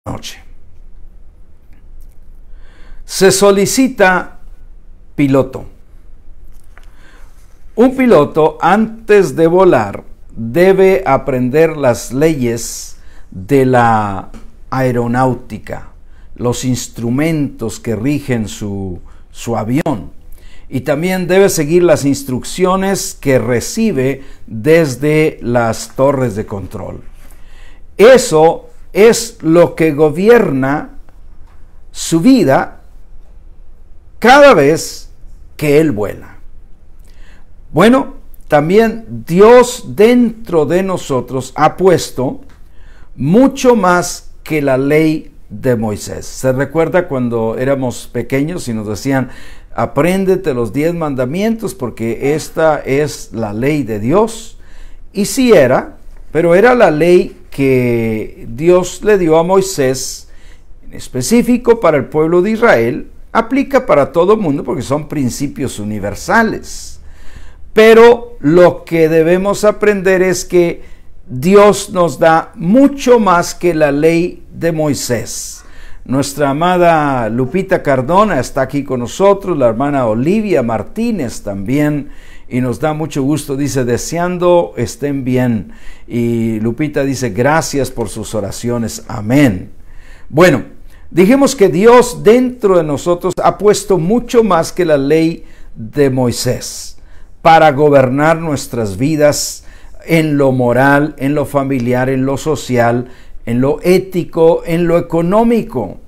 noche. Se solicita piloto. Un piloto, antes de volar, debe aprender las leyes de la aeronáutica, los instrumentos que rigen su avión, y también debe seguir las instrucciones que recibe desde las torres de control. Eso es lo que gobierna su vida cada vez que él vuela. Bueno, también Dios dentro de nosotros ha puesto mucho más que la ley de Moisés. ¿Se recuerda cuando éramos pequeños y nos decían, apréndete los 10 mandamientos porque esta es la ley de Dios? Y sí era, pero era la ley que Dios le dio a Moisés, en específico para el pueblo de Israel, aplica para todo el mundo porque son principios universales. Pero lo que debemos aprender es que Dios nos da mucho más que la ley de Moisés. Nuestra amada Lupita Cardona está aquí con nosotros, la hermana Olivia Martínez también, y nos da mucho gusto, dice, deseando estén bien. Y Lupita dice, gracias por sus oraciones, amén. Bueno, dijimos que Dios dentro de nosotros ha puesto mucho más que la ley de Moisés para gobernar nuestras vidas en lo moral, en lo familiar, en lo social, en lo ético, en lo económico.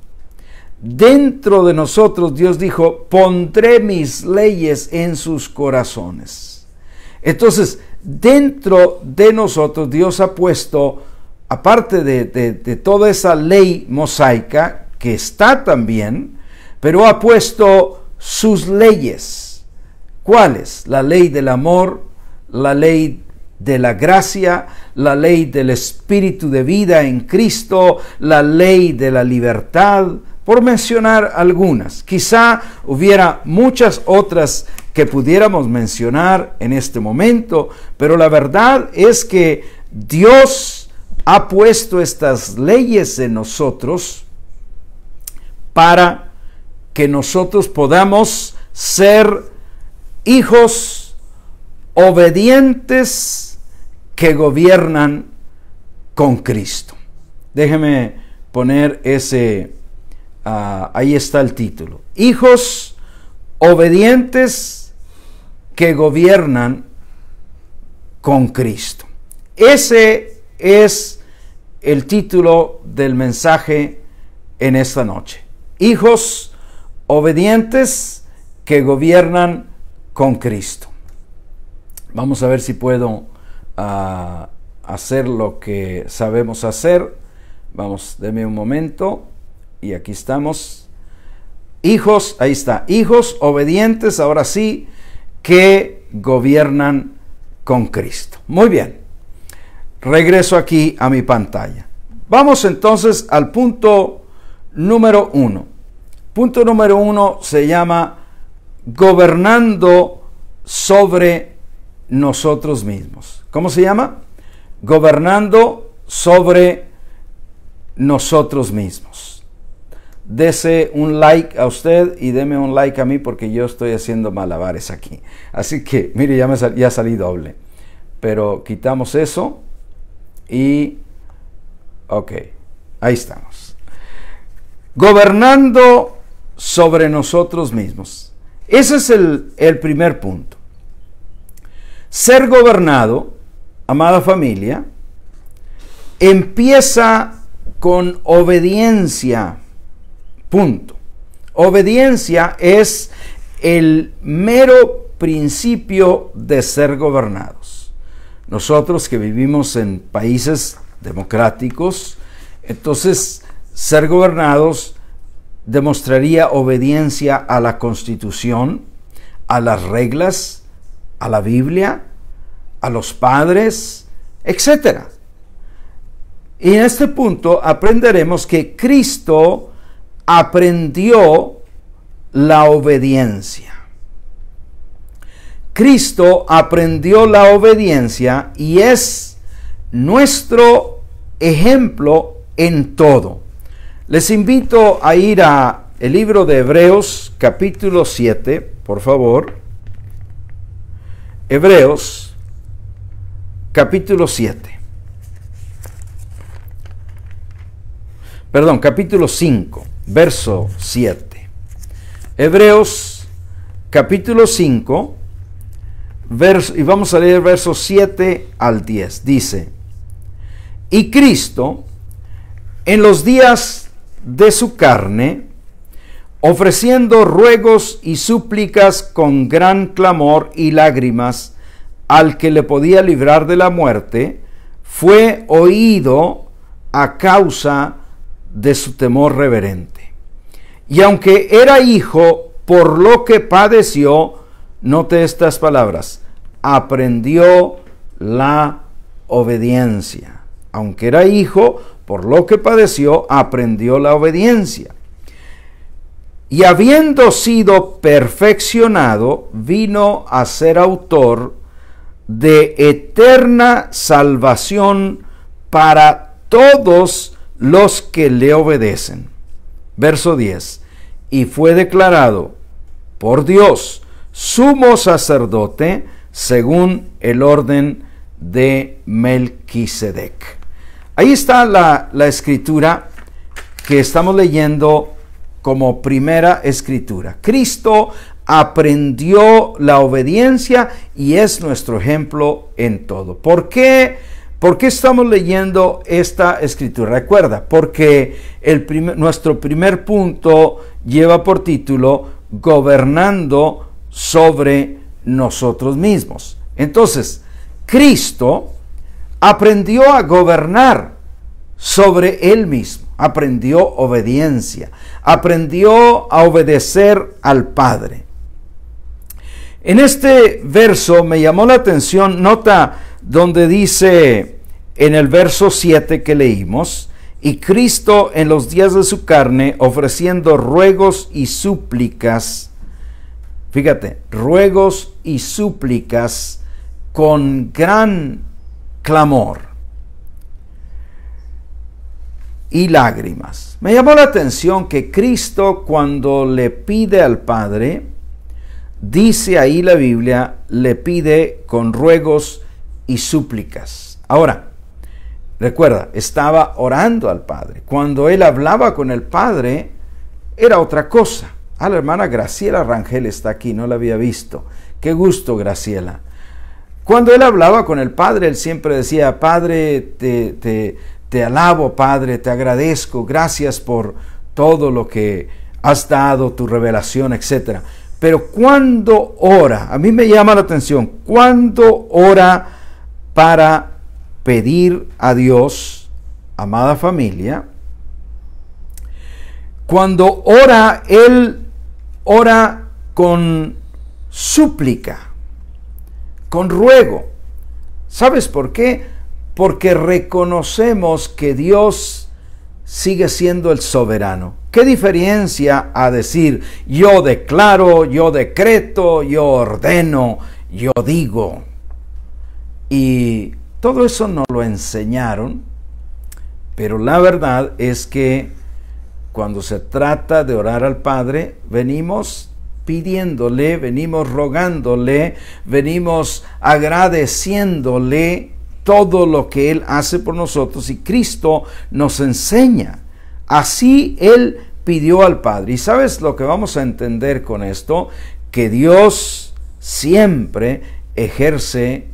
Dentro de nosotros Dios dijo, pondré mis leyes en sus corazones. Entonces, dentro de nosotros Dios ha puesto, aparte de toda esa ley mosaica, que está también, pero ha puesto sus leyes. ¿Cuáles? La ley del amor, la ley de la gracia, la ley del espíritu de vida en Cristo, la ley de la libertad, por mencionar algunas. Quizá hubiera muchas otras que pudiéramos mencionar en este momento, pero la verdad es que Dios ha puesto estas leyes en nosotros para que nosotros podamos ser hijos obedientes que gobiernan con Cristo. Déjeme poner ese, ahí está el título. Hijos obedientes que gobiernan con Cristo. Ese es el título del mensaje en esta noche. Hijos obedientes que gobiernan con Cristo. Vamos a ver si puedo hacer lo que sabemos hacer. Vamos, deme un momento. Y aquí estamos. Hijos, ahí está. Hijos obedientes, ahora sí, que gobiernan con Cristo. Muy bien. Regreso aquí a mi pantalla. Vamos entonces al punto número 1. Punto número 1 se llama gobernando sobre nosotros mismos. ¿Cómo se llama? Gobernando sobre nosotros mismos. Dese un like a usted y deme un like a mí porque yo estoy haciendo malabares aquí. Así que, mire, ya salí doble. Pero quitamos eso y... ok, ahí estamos. Gobernando sobre nosotros mismos. Ese es el primer punto. Ser gobernado, amada familia, empieza con obediencia. Punto. Obediencia es el mero principio de ser gobernados. Nosotros que vivimos en países democráticos, entonces ser gobernados demostraría obediencia a la Constitución, a las reglas, a la Biblia, a los padres, etc. Y en este punto aprenderemos que Cristo aprendió la obediencia. Cristo aprendió la obediencia y es nuestro ejemplo en todo. Les invito a ir a el libro de Hebreos, capítulo 7, por favor. Hebreos, capítulo 7. Perdón, capítulo 5, verso 7. Hebreos, capítulo 5, y vamos a leer versos 7 al 10. Dice: y Cristo, en los días de su carne, ofreciendo ruegos y súplicas con gran clamor y lágrimas al que le podía librar de la muerte, fue oído a causa de su temor reverente. Y aunque era hijo, por lo que padeció, note estas palabras, aprendió la obediencia. Aunque era hijo, por lo que padeció, aprendió la obediencia. Y habiendo sido perfeccionado, vino a ser autor de eterna salvación para todos los que le obedecen. Verso 10. Y fue declarado por Dios sumo sacerdote según el orden de Melquisedec. Ahí está la escritura que estamos leyendo como primera escritura. Cristo aprendió la obediencia y es nuestro ejemplo en todo. ¿Por qué estamos leyendo esta escritura? Recuerda, porque nuestro primer punto lleva por título Gobernando sobre nosotros mismos. Entonces, Cristo aprendió a gobernar sobre él mismo, aprendió obediencia, aprendió a obedecer al Padre. En este verso me llamó la atención, nota donde dice en el verso 7 que leímos, y Cristo en los días de su carne ofreciendo ruegos y súplicas, fíjate, ruegos y súplicas con gran clamor y lágrimas. Me llamó la atención que Cristo, cuando le pide al Padre, dice ahí la Biblia, le pide con ruegos y súplicas. Ahora, recuerda, estaba orando al Padre. Cuando él hablaba con el Padre, era otra cosa. La hermana Graciela Rangel está aquí, no la había visto. Qué gusto, Graciela. Cuando él hablaba con el Padre, él siempre decía, Padre, te alabo, Padre, te agradezco, gracias por todo lo que has dado, tu revelación, etc. Pero cuando ora, a mí me llama la atención, cuando ora para pedir a Dios, amada familia, cuando ora, él ora con súplica, con ruego. ¿Sabes por qué? Porque reconocemos que Dios sigue siendo el soberano. ¿Qué diferencia a decir yo declaro, yo decreto, yo ordeno, yo digo? Y todo eso nos lo enseñaron, pero la verdad es que cuando se trata de orar al Padre, venimos pidiéndole, venimos rogándole, venimos agradeciéndole todo lo que Él hace por nosotros, y Cristo nos enseña. Así Él pidió al Padre. ¿Y sabes lo que vamos a entender con esto? Que Dios siempre ejerce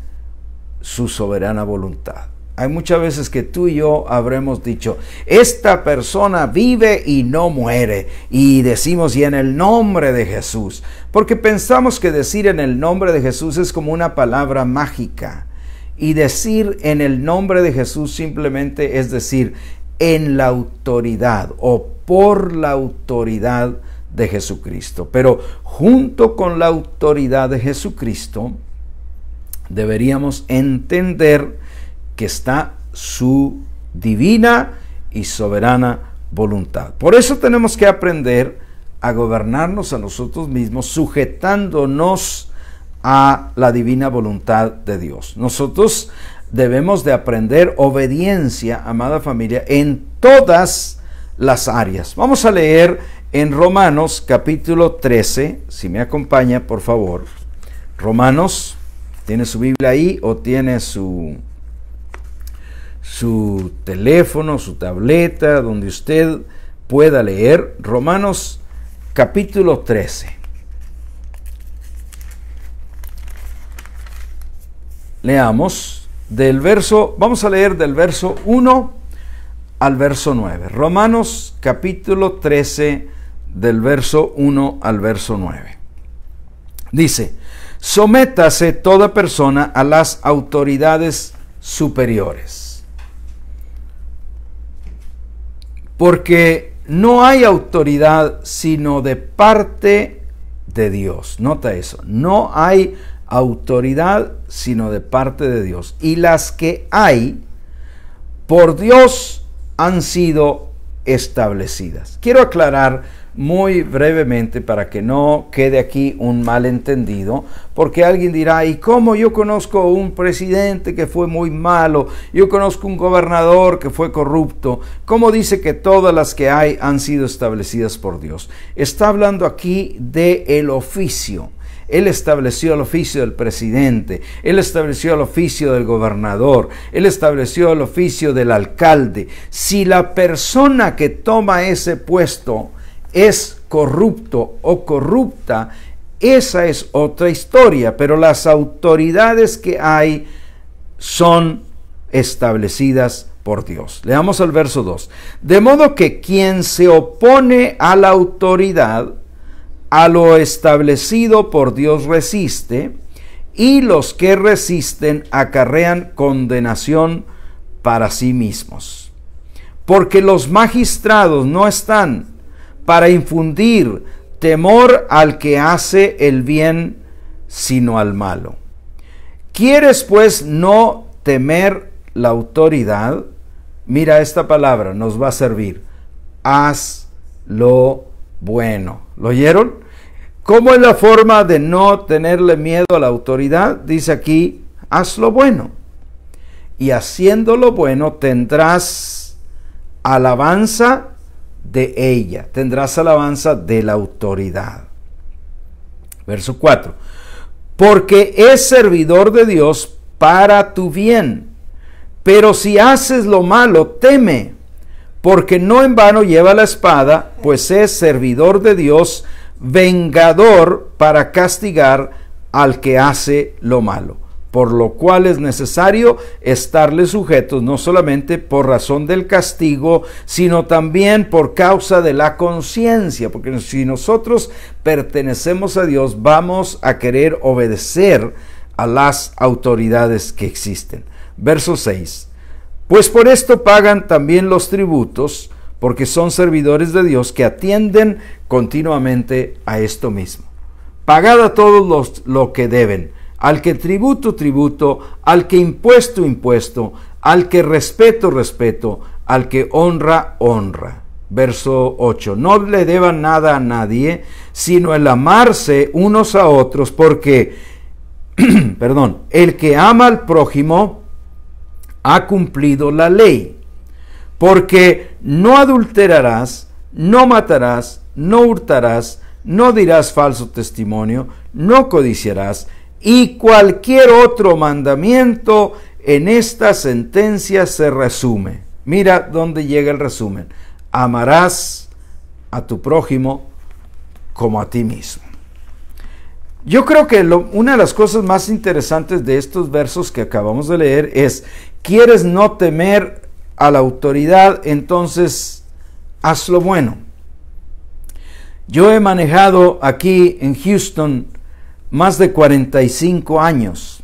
su soberana voluntad. Hay muchas veces que tú y yo habremos dicho, esta persona vive y no muere, y decimos, y en el nombre de Jesús, porque pensamos que decir en el nombre de Jesús es como una palabra mágica, y decir en el nombre de Jesús simplemente es decir en la autoridad o por la autoridad de Jesucristo. Pero junto con la autoridad de Jesucristo deberíamos entender que está su divina y soberana voluntad. Por eso tenemos que aprender a gobernarnos a nosotros mismos, sujetándonos a la divina voluntad de Dios. Nosotros debemos de aprender obediencia, amada familia, en todas las áreas. Vamos a leer en Romanos capítulo 13, si me acompaña, por favor. Romanos, ¿tiene su Biblia ahí o tiene su teléfono, su tableta, donde usted pueda leer? Romanos capítulo 13. Leamos vamos a leer del verso 1 al verso 9. Romanos capítulo 13, del verso 1 al verso 9. Dice: sométase toda persona a las autoridades superiores, porque no hay autoridad sino de parte de Dios. Nota eso, no hay autoridad sino de parte de Dios. Y las que hay, por Dios han sido establecidas. Quiero aclarar muy brevemente para que no quede aquí un malentendido, porque alguien dirá: ¿y cómo? Yo conozco un presidente que fue muy malo, yo conozco un gobernador que fue corrupto. ¿Cómo dice que todas las que hay han sido establecidas por Dios? Está hablando aquí de el oficio. Él estableció el oficio del presidente, Él estableció el oficio del gobernador, Él estableció el oficio del alcalde. Si la persona que toma ese puesto es corrupto o corrupta, esa es otra historia, pero las autoridades que hay son establecidas por Dios. Leamos el verso 2. De modo que quien se opone a la autoridad, a lo establecido por Dios resiste, y los que resisten acarrean condenación para sí mismos. Porque los magistrados no están para infundir temor al que hace el bien, sino al malo. ¿Quieres pues no temer la autoridad? Mira, esta palabra nos va a servir. Haz lo bueno. ¿Lo oyeron? ¿Cómo es la forma de no tenerle miedo a la autoridad? Dice aquí: haz lo bueno. Y haciendo lo bueno tendrás alabanza de ella, tendrás alabanza de la autoridad. Verso 4. Porque es servidor de Dios para tu bien. Pero si haces lo malo, teme, porque no en vano lleva la espada, pues es servidor de Dios, vengador para castigar al que hace lo malo. Por lo cual es necesario estarle sujetos, no solamente por razón del castigo, sino también por causa de la conciencia, porque si nosotros pertenecemos a Dios, vamos a querer obedecer a las autoridades que existen. Verso 6. Pues por esto pagan también los tributos, porque son servidores de Dios que atienden continuamente a esto mismo. Pagad a todos lo que deben, al que tributo, tributo, al que impuesto, impuesto, al que respeto, respeto, al que honra, honra. Verso 8. No le deban nada a nadie, sino el amarse unos a otros, porque, el que ama al prójimo ha cumplido la ley. Porque no adulterarás, no matarás, no hurtarás, no dirás falso testimonio, no codiciarás, y cualquier otro mandamiento en esta sentencia se resume. Mira dónde llega el resumen: amarás a tu prójimo como a ti mismo. Yo creo que una de las cosas más interesantes de estos versos que acabamos de leer es: ¿quieres no temer a la autoridad? Entonces haz lo bueno. Yo he manejado aquí en Houston más de 45 años.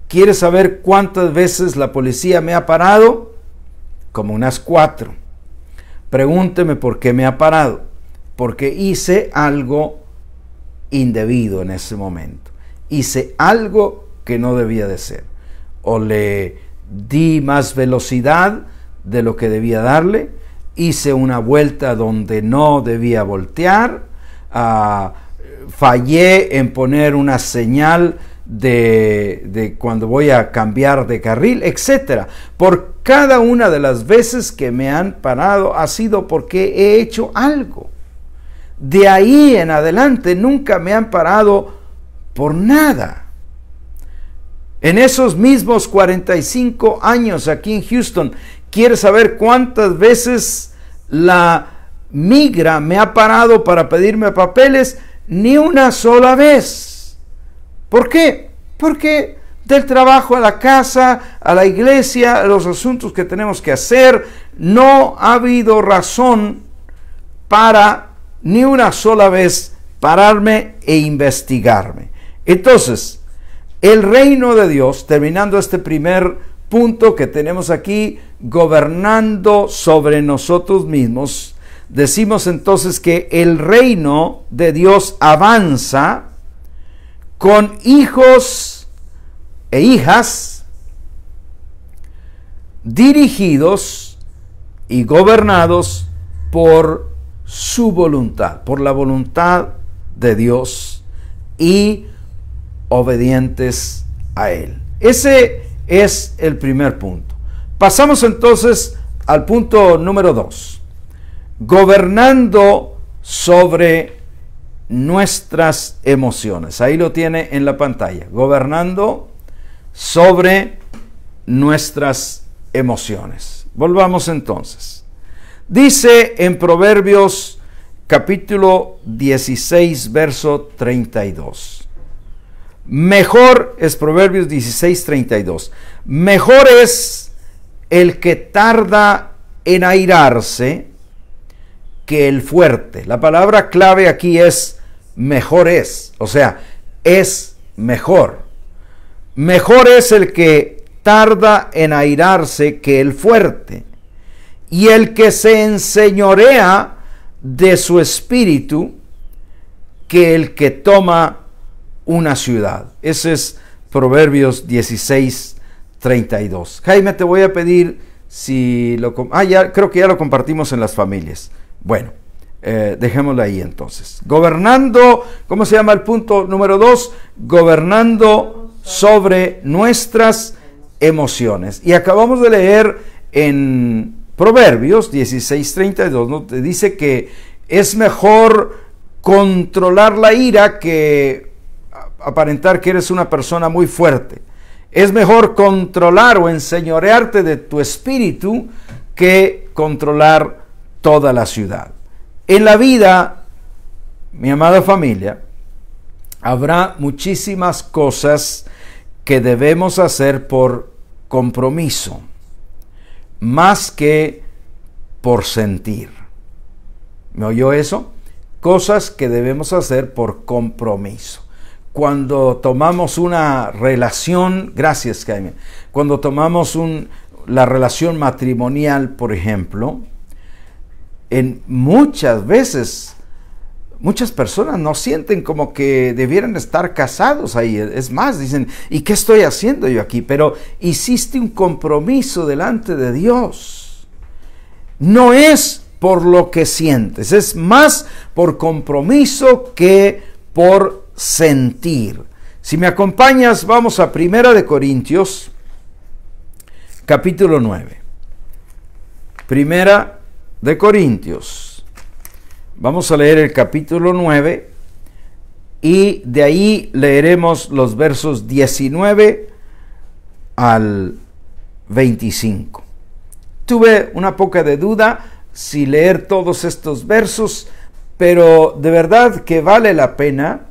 ¿Quieres saber cuántas veces la policía me ha parado? Como unas 4. Pregúnteme por qué me ha parado. Porque hice algo indebido en ese momento. Hice algo que no debía de ser. O le di más velocidad de lo que debía darle. Hice una vuelta donde no debía voltear. Fallé en poner una señal de cuando voy a cambiar de carril, etcétera. Por cada una de las veces que me han parado ha sido porque he hecho algo. De ahí en adelante nunca me han parado por nada. En esos mismos 45 años aquí en Houston, ¿quieres saber cuántas veces la migra me ha parado para pedirme papeles? Ni una sola vez. ¿Por qué? Porque del trabajo a la casa, a la iglesia, a los asuntos que tenemos que hacer, no ha habido razón para ni una sola vez pararme e investigarme. Entonces, el reino de Dios, terminando este primer punto que tenemos aquí, gobernando sobre nosotros mismos, decimos entonces que el reino de Dios avanza con hijos e hijas dirigidos y gobernados por su voluntad, por la voluntad de Dios y obedientes a Él. Ese es el primer punto. Pasamos entonces al punto número 2. Gobernando sobre nuestras emociones. Ahí lo tiene en la pantalla. Gobernando sobre nuestras emociones. Volvamos entonces. Dice en Proverbios capítulo 16, verso 32. Mejor es Proverbios 16, 32. Mejor es el que tarda en airarse que el fuerte. La palabra clave aquí es mejor es, o sea, es mejor. Mejor es el que tarda en airarse que el fuerte, y el que se enseñorea de su espíritu que el que toma una ciudad. Ese es Proverbios 16, 32. Jaime, te voy a pedir si lo... ya creo que ya lo compartimos en las familias. Bueno, dejémoslo ahí entonces. Gobernando, ¿cómo se llama el punto número 2? Gobernando sobre nuestras emociones. Y acabamos de leer en Proverbios 16, 32, ¿no? Te dice que es mejor controlar la ira que aparentar que eres una persona muy fuerte. Es mejor controlar o enseñorearte de tu espíritu que controlar toda la ciudad. En la vida, mi amada familia, habrá muchísimas cosas que debemos hacer por compromiso, más que por sentir. ¿Me oyó eso? Cosas que debemos hacer por compromiso. Cuando tomamos una relación, gracias Jaime, cuando tomamos la relación matrimonial, por ejemplo, en muchas veces, muchas personas no sienten como que debieran estar casados ahí. Es más, dicen, ¿y qué estoy haciendo yo aquí? Pero hiciste un compromiso delante de Dios. No es por lo que sientes, es más por compromiso que por sentir. Si me acompañas, vamos a 1 Corintios, capítulo 9. 1 Corintios. Vamos a leer el capítulo 9 y de ahí leeremos los versos 19 al 25. Tuve una poca de duda si leer todos estos versos, pero de verdad que vale la pena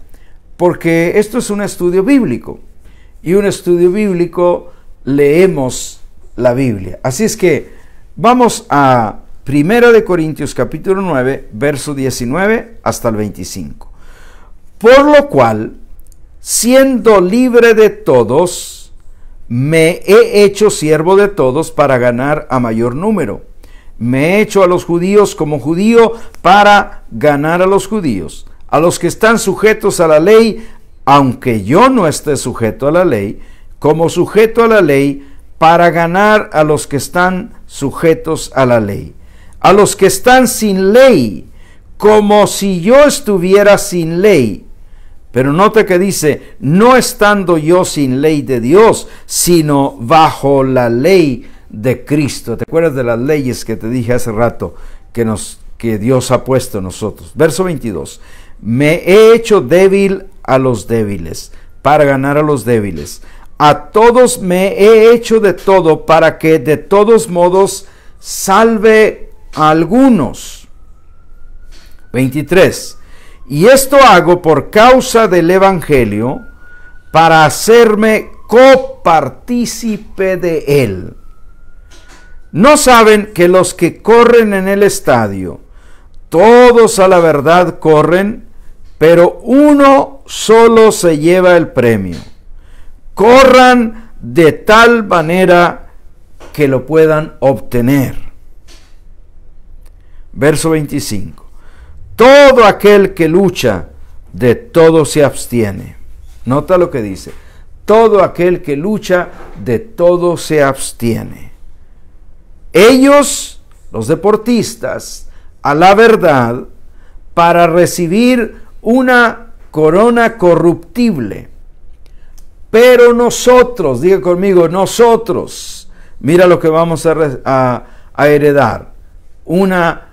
porque esto es un estudio bíblico y un estudio bíblico leemos la Biblia. Así es que vamos a 1 Corintios capítulo 9, verso 19 hasta el 25. Por lo cual, siendo libre de todos, me he hecho siervo de todos para ganar a mayor número. Me he hecho a los judíos como judío para ganar a los judíos. A los que están sujetos a la ley, aunque yo no esté sujeto a la ley, como sujeto a la ley para ganar a los que están sujetos a la ley. A los que están sin ley, como si yo estuviera sin ley. Pero note que dice, no estando yo sin ley de Dios, sino bajo la ley de Cristo. ¿Te acuerdas de las leyes que te dije hace rato que Dios ha puesto en nosotros? Verso 22. Me he hecho débil a los débiles, para ganar a los débiles. A todos me he hecho de todo, para que de todos modos salve a algunos. 23. Y esto hago por causa del Evangelio, para hacerme copartícipe de él. ¿No saben que los que corren en el estadio, todos a la verdad corren, pero uno solo se lleva el premio? Corran de tal manera que lo puedan obtener. Verso 25. Todo aquel que lucha, de todo se abstiene. Nota lo que dice. Todo aquel que lucha, de todo se abstiene. Ellos, los deportistas, a la verdad, para recibir una corona corruptible. Pero nosotros, diga conmigo, nosotros, mira lo que vamos a heredar, una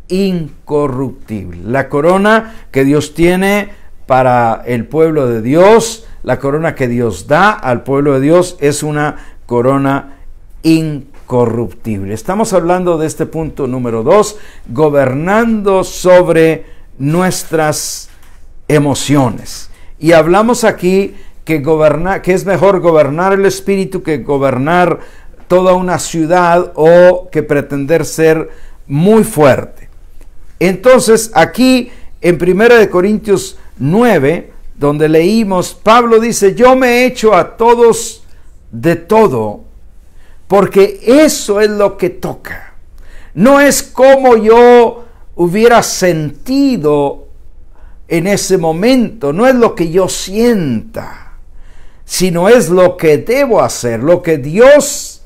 incorruptible. La corona que Dios tiene para el pueblo de Dios, la corona que Dios da al pueblo de Dios es una corona incorruptible. Estamos hablando de este punto número 2, gobernando sobre nuestras emociones. Y hablamos aquí que es mejor gobernar el espíritu que gobernar toda una ciudad o que pretender ser muy fuerte. Entonces, aquí en 1 Corintios 9, donde leímos, Pablo dice, yo me he hecho a todos de todo, porque eso es lo que toca. No es como yo hubiera sentido en ese momento, no es lo que yo sienta, sino es lo que debo hacer, lo que Dios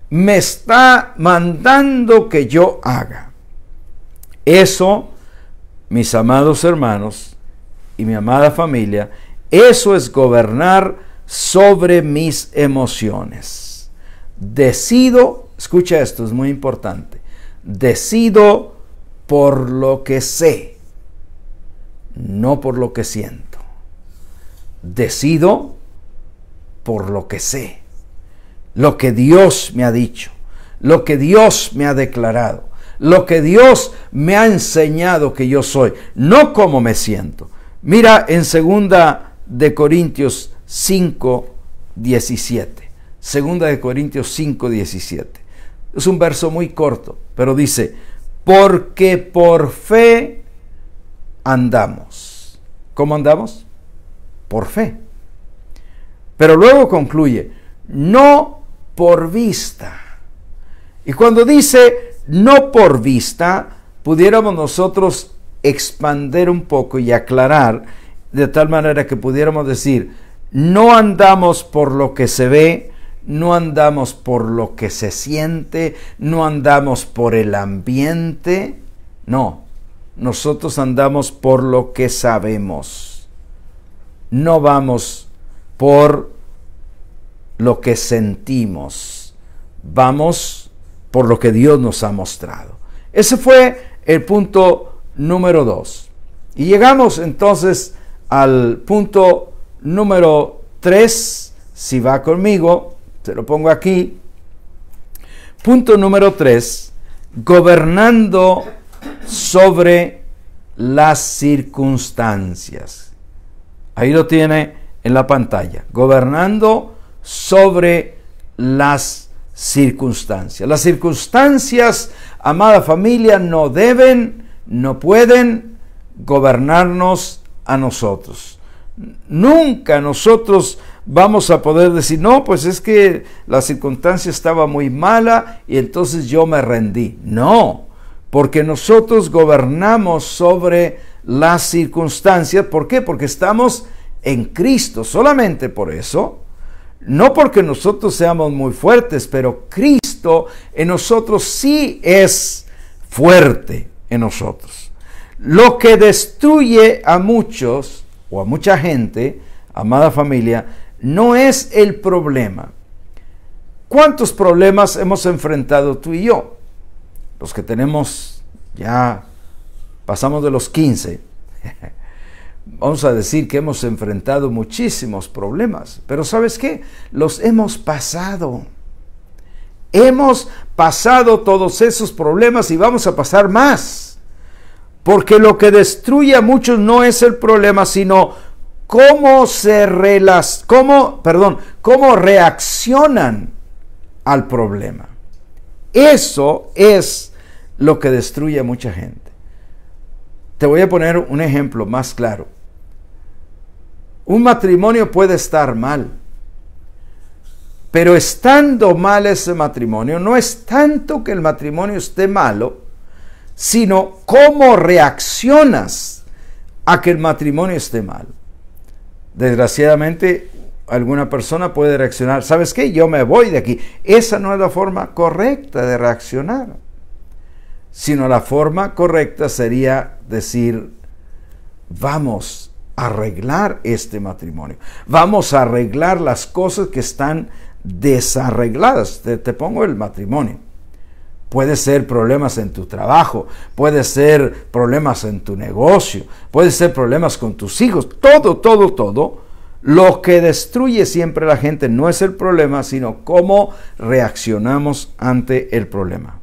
me está mandando que yo haga. Eso, mis amados hermanos y mi amada familia, eso es gobernar sobre mis emociones. Decido, escucha esto, es muy importante, decido por lo que sé, no por lo que siento. Decido por lo que sé, lo que Dios me ha dicho, lo que Dios me ha declarado, lo que Dios me ha enseñado que yo soy, no como me siento. Mira en 2 Corintios 5, 17. 2 Corintios 5, 17. Es un verso muy corto, pero dice, porque por fe andamos. ¿Cómo andamos? Por fe. Pero luego concluye, no por vista. Y cuando dice no por vista, pudiéramos nosotros expander un poco y aclarar de tal manera que pudiéramos decir, no andamos por lo que se ve, no andamos por lo que se siente, no andamos por el ambiente, no, nosotros andamos por lo que sabemos. No vamos por lo que sentimos, vamos por lo que Dios nos ha mostrado. Ese fue el punto número 2. Y llegamos entonces al punto número 3, si va conmigo, se lo pongo aquí. Punto número 3, gobernando sobre las circunstancias. Ahí lo tiene en la pantalla, gobernando sobre las circunstancias. Las circunstancias, amada familia, no deben, no pueden gobernarnos a nosotros. Nunca nosotros vamos a poder decir, no, pues es que la circunstancia estaba muy mala y entonces yo me rendí. No, porque nosotros gobernamos sobre las circunstancias. ¿Por qué? Porque estamos en Cristo, solamente por eso. No porque nosotros seamos muy fuertes, pero Cristo en nosotros sí es fuerte en nosotros. Lo que destruye a muchos o a mucha gente, amada familia, no es el problema. ¿Cuántos problemas hemos enfrentado tú y yo? Los que tenemos, ya pasamos de los 15. Vamos a decir que hemos enfrentado muchísimos problemas. Pero ¿sabes qué? Los hemos pasado. Hemos pasado todos esos problemas y vamos a pasar más. Porque lo que destruye a muchos no es el problema, sino cómo reaccionan al problema. Eso es lo que destruye a mucha gente. Te voy a poner un ejemplo más claro. Un matrimonio puede estar mal, pero estando mal ese matrimonio, no es tanto que el matrimonio esté malo, sino cómo reaccionas a que el matrimonio esté mal. Desgraciadamente, alguna persona puede reaccionar, ¿sabes qué? Yo me voy de aquí. Esa no es la forma correcta de reaccionar, sino la forma correcta sería decir, vamos a arreglar este matrimonio. Vamos a arreglar las cosas que están desarregladas. Te pongo el matrimonio. Puede ser problemas en tu trabajo, puede ser problemas en tu negocio, puede ser problemas con tus hijos, todo. Lo que destruye siempre a la gente no es el problema, sino cómo reaccionamos ante el problema.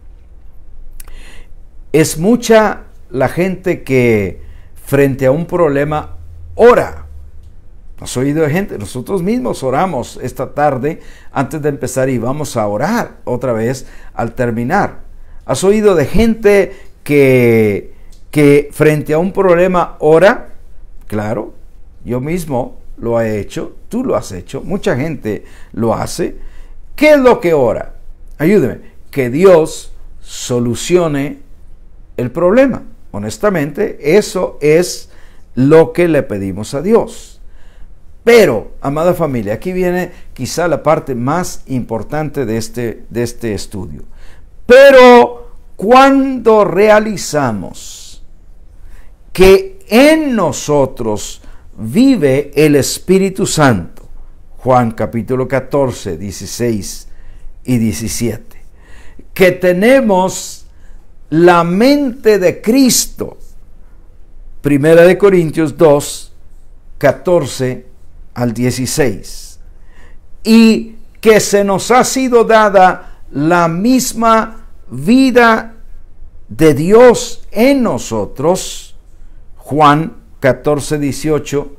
Es mucha la gente que frente a un problema ora. ¿Has oído de gente? Nosotros mismos oramos esta tarde antes de empezar y vamos a orar otra vez al terminar. ¿Has oído de gente que frente a un problema ora? Claro, yo mismo lo he hecho, tú lo has hecho, mucha gente lo hace. ¿Qué es lo que ora? Ayúdeme, que Dios solucione el problema. Honestamente, eso es lo que le pedimos a Dios. Pero, amada familia, aquí viene quizá la parte más importante de este estudio. Pero cuando realizamos que en nosotros vive el Espíritu Santo, Juan capítulo 14, 16 y 17, que tenemos la mente de Cristo, Primera de Corintios 2, 14 al 16, y que se nos ha sido dada la misma vida de Dios en nosotros, Juan 14, 18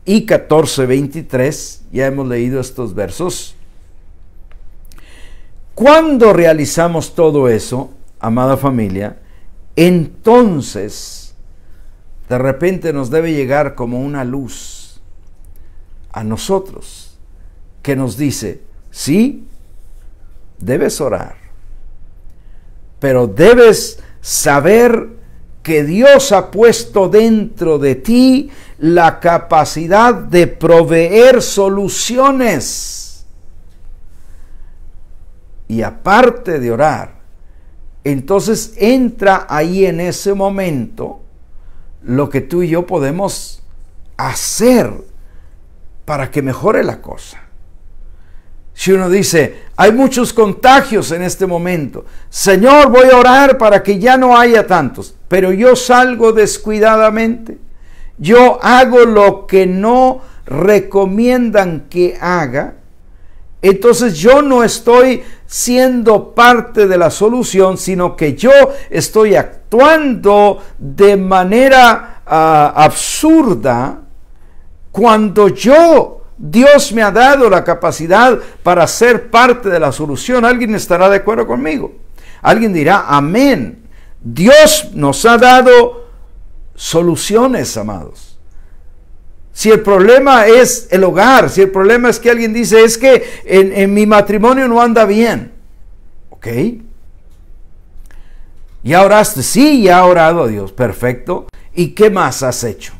y 14, 23, ya hemos leído estos versos. Cuando realizamos todo eso, amada familia, entonces de repente nos debe llegar como una luz a nosotros, que nos dice, sí, debes orar, pero debes saber que Dios ha puesto dentro de ti la capacidad de proveer soluciones. Y aparte de orar, entonces entra ahí en ese momento lo que tú y yo podemos hacer para que mejore la cosa. Si uno dice, hay muchos contagios en este momento, Señor, voy a orar para que ya no haya tantos, pero yo salgo descuidadamente, yo hago lo que no recomiendan que haga, entonces yo no estoy siendo parte de la solución, sino que yo estoy actuando de manera absurda, cuando Dios me ha dado la capacidad para ser parte de la solución. ¿Alguien estará de acuerdo conmigo? Alguien dirá, amén. Dios nos ha dado soluciones, amados. Si el problema es el hogar, si el problema es que alguien dice, es que en mi matrimonio no anda bien. ¿Ok? ¿Ya oraste? Sí, ya ha orado a Dios. Perfecto. ¿Y qué más has hecho?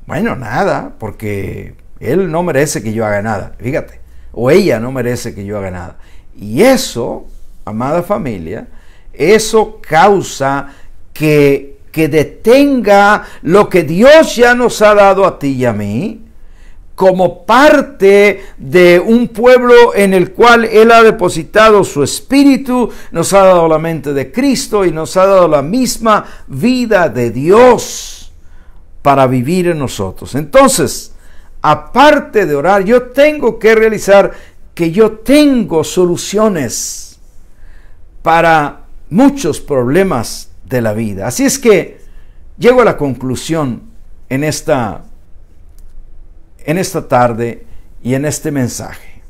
Bueno, nada, porque él no merece que yo haga nada, fíjate, o ella no merece que yo haga nada. Y eso, amada familia, eso causa que detenga lo que Dios ya nos ha dado a ti y a mí, como parte de un pueblo en el cual Él ha depositado su espíritu, nos ha dado la mente de Cristo y nos ha dado la misma vida de Dios para vivir en nosotros. Entonces, aparte de orar, yo tengo que realizar que yo tengo soluciones para muchos problemas de la vida. Así es que llego a la conclusión en esta tarde y en este mensaje.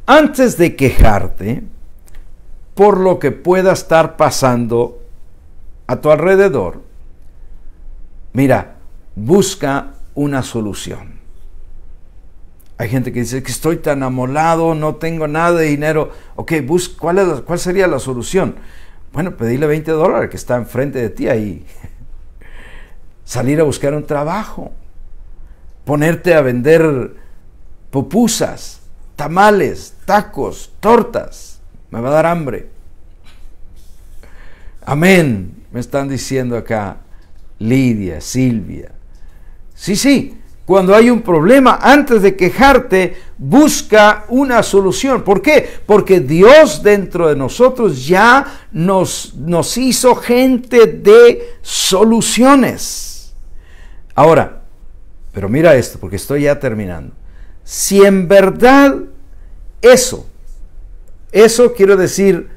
Antes de quejarte por lo que pueda estar pasando a tu alrededor, mira, busca una solución. Hay gente que dice que estoy tan amolado, no tengo nada de dinero. Ok, ¿cuál sería la solución? Bueno, pedirle $20 que está enfrente de ti ahí. Salir a buscar un trabajo. Ponerte a vender pupusas, tamales, tacos, tortas. Me va a dar hambre. Amén. Me están diciendo acá Lidia, Silvia. Sí. Cuando hay un problema, antes de quejarte, busca una solución. ¿Por qué? Porque Dios dentro de nosotros ya nos hizo gente de soluciones. Ahora, pero mira esto, porque estoy ya terminando. Si en verdad eso quiero decir,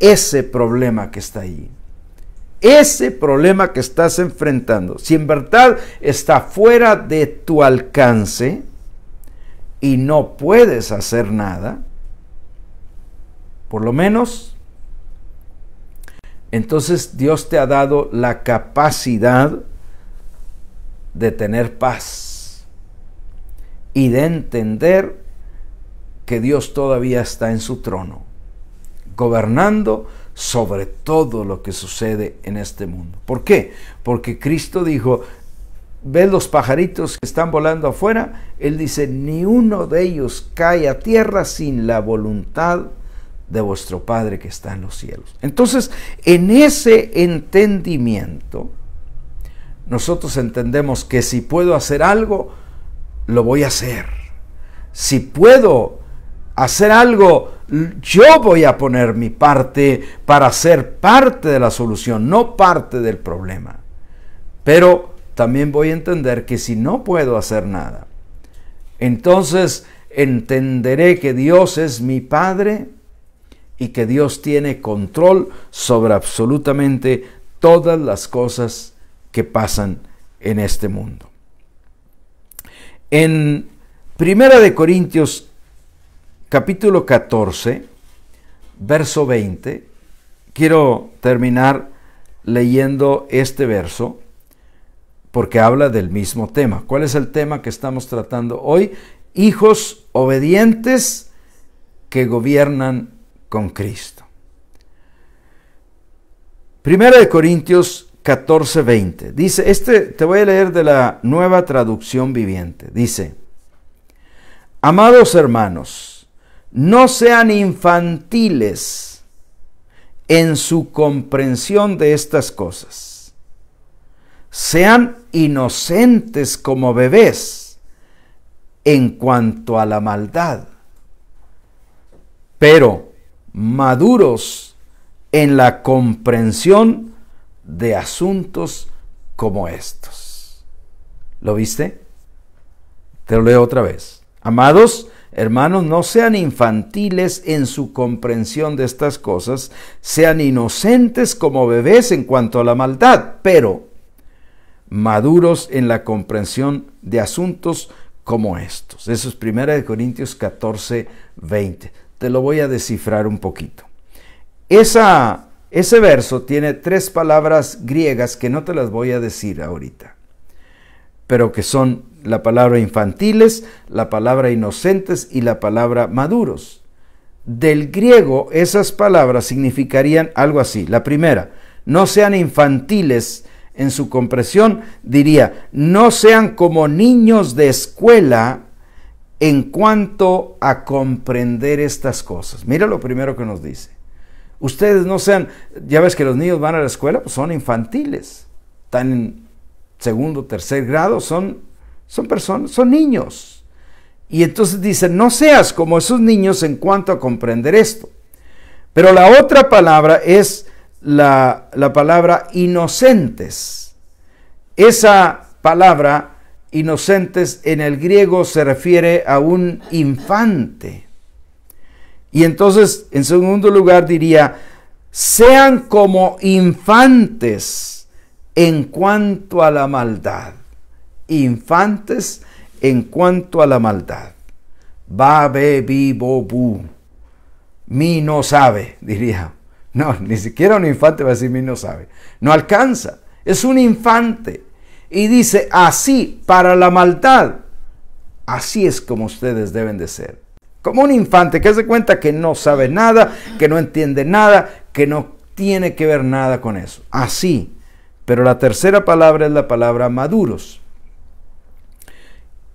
ese problema que está ahí, ese problema que estás enfrentando, si en verdad está fuera de tu alcance y no puedes hacer nada, por lo menos, entonces Dios te ha dado la capacidad de tener paz y de entender que Dios todavía está en su trono, gobernando sobre todo lo que sucede en este mundo. ¿Por qué? Porque Cristo dijo, ¿ves los pajaritos que están volando afuera? Él dice, ni uno de ellos cae a tierra sin la voluntad de vuestro Padre que está en los cielos. Entonces, en ese entendimiento, nosotros entendemos que si puedo hacer algo, lo voy a hacer. Si puedo hacer algo, yo voy a poner mi parte para ser parte de la solución, no parte del problema. Pero también voy a entender que si no puedo hacer nada, entonces entenderé que Dios es mi Padre y que Dios tiene control sobre absolutamente todas las cosas que pasan en este mundo. En 1 Corintios capítulo 14, verso 20, quiero terminar leyendo este verso porque habla del mismo tema. ¿Cuál es el tema que estamos tratando hoy? Hijos obedientes que gobiernan con Cristo. 1 Corintios 14, 20. Dice, te voy a leer de la Nueva Traducción Viviente. Dice, amados hermanos, no sean infantiles en su comprensión de estas cosas. Sean inocentes como bebés en cuanto a la maldad, pero maduros en la comprensión de asuntos como estos. ¿Lo viste? Te lo leo otra vez. Amados hermanos, no sean infantiles en su comprensión de estas cosas, sean inocentes como bebés en cuanto a la maldad, pero maduros en la comprensión de asuntos como estos. Eso es 1 Corintios 14, 20. Te lo voy a descifrar un poquito. Ese verso tiene 3 palabras griegas que no te las voy a decir ahorita, pero que son la palabra infantiles, la palabra inocentes y la palabra maduros. Del griego, esas palabras significarían algo así. La primera, no sean infantiles en su comprensión, diría, no sean como niños de escuela en cuanto a comprender estas cosas. Mira lo primero que nos dice. Ustedes no sean, ya ves que los niños van a la escuela, pues son infantiles. Están en 2º, 3er grado, son son personas, son niños. Y entonces dice, no seas como esos niños en cuanto a comprender esto. Pero la otra palabra es la palabra inocentes. Esa palabra inocentes en el griego se refiere a un infante. Y entonces, en segundo lugar, diría, sean como infantes en cuanto a la maldad. Infantes en cuanto a la maldad. Ba, be, bi, bo, bu. Mi no sabe, diría. No, ni siquiera un infante va a decir mi no sabe. No alcanza. Es un infante. Y dice, así, para la maldad, así es como ustedes deben de ser. Como un infante que se cuenta que no sabe nada, que no entiende nada, que no tiene que ver nada con eso. Así. Pero la tercera palabra es la palabra maduros.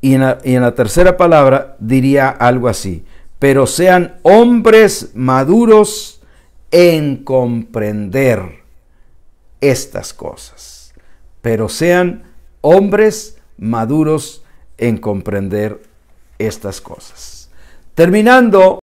Y en la tercera palabra diría algo así. Pero sean hombres maduros en comprender estas cosas. Pero sean hombres maduros en comprender estas cosas. Terminando